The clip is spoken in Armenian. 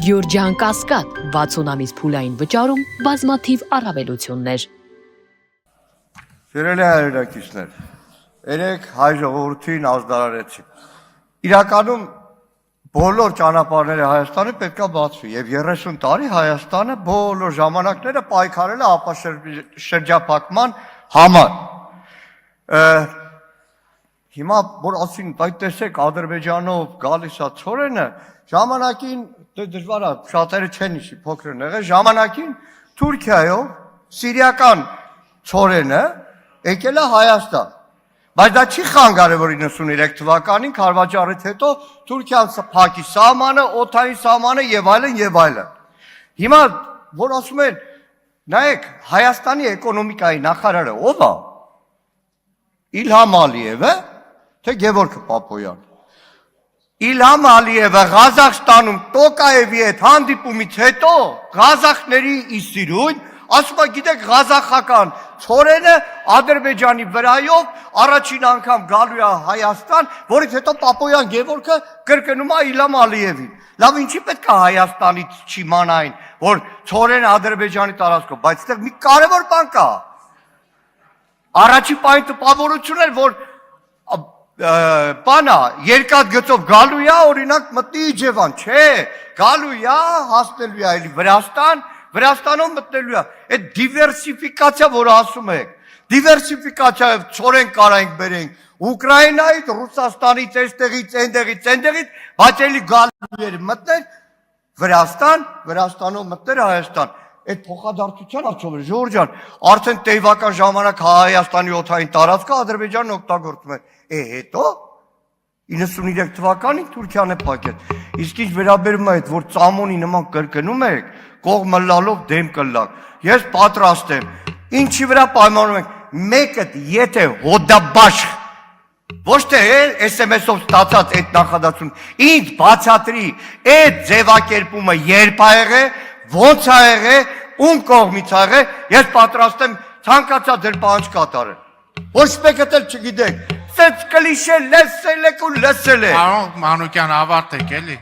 Գյուրջան Կասկադ 60 ամիս փուլային վճարում բազմաթիվ առավելություններ։ Սիրելի հայրենակիցներ, երեք հայ ժողովրդին ազդարարեցին։ Իրականում բոլոր ճանապարհները Հայաստանի պետք է բացվի եւ 30 տարի Հայաստանը բոլոր ժամանակները պայքարել է ապաշրջափակման համար։ Հիմա որ ասին, այդ տեսեք Ադրբեջանով գալիս է ցորենը, ժամանակին դժվար է, շատերը չեն հիշի, փոքրն եղել, ժամանակին Թուրքիայով սիրիական ցորենը եկել է Հայաստան։ Բայց դա չի խանգարել, որ 93 թվականին Քարվաճարից հետո Թուրքիան փակի սահմանը, օդային սահմանը եւ այլն եւ այլն։ Հիմա որ ասում են, նայեք, Հայաստանի էկոնոմիկայի նախարարը ով է։ Իլհամ Ալիևը, թե Գևորգ Պապոյան։ Իլհամ Ալիևը Ղազախստանում Տոկաևի հետ հանդիպումից հետո ղազախների իսիրույն ասում է, գիտեք, ղազախական ցորենը Ադրբեջանի վրայով առաջին անգամ գալու է Հայաստան, որից հետո Պապոյան Գևորգը կրկնում է Իլհամ Ալիևին։ Լավ, ինչի պետք է Հայաստանից չիմանային, որ ցորենը Ադրբեջանի տարածքով, բայց այդտեղ մի կարևոր բան կա։ Առաջի պահին տպավորություն էր, որ բանա երկաթ գծով գալու է, օրինակ մտնի Իջևան, չէ, գալու է, հասնելու է այլի Վրաստան, Վրաստանով մտնելու է։ Այդ դիվերսիֆիկացիա, որ ասում եք, դիվերսիֆիկացիայով ցորեն կարանք բերենք Ուկրաինայից, Ռուսաստանից, այնտեղից, բայց էլի գալու էր մտներ Վրաստան, Վրաստանով մտներ Հայաստան։ Այդ փոխադարձության արդյունքը Ժորժ ջան, արդեն տեյվական ժամանակ Հայաստանի օդային տարածքը Ադրբեջանն օգտագործում է։ Հետո 93 թվականին Թուրքիան է փակել։ Իսկ ինչ վերաբերում է այդ, որ ծամոնի նման կրկնում եք, կողմը լալով դեմ կլակ։ Ես պատրաստ եմ։ Ինչի վրա պայմանում ենք, մեկը եթե հոդաբաշխ ոչ թե SMS-ով ստացած այդ նախադասություն, ինձ բացատրի այդ ձևակերպումը երբ ա եղել, ոնց ա եղել, ում կողմից ա եղել, ես պատրաստ եմ ցանկացած դեր պահանջ կատարել։ Ոչ մեկը էլ չգիտեք, սենց կլիշե լսել եք ու լսել եք։ Պարոն Մանուկյան, ավարտեք էլի։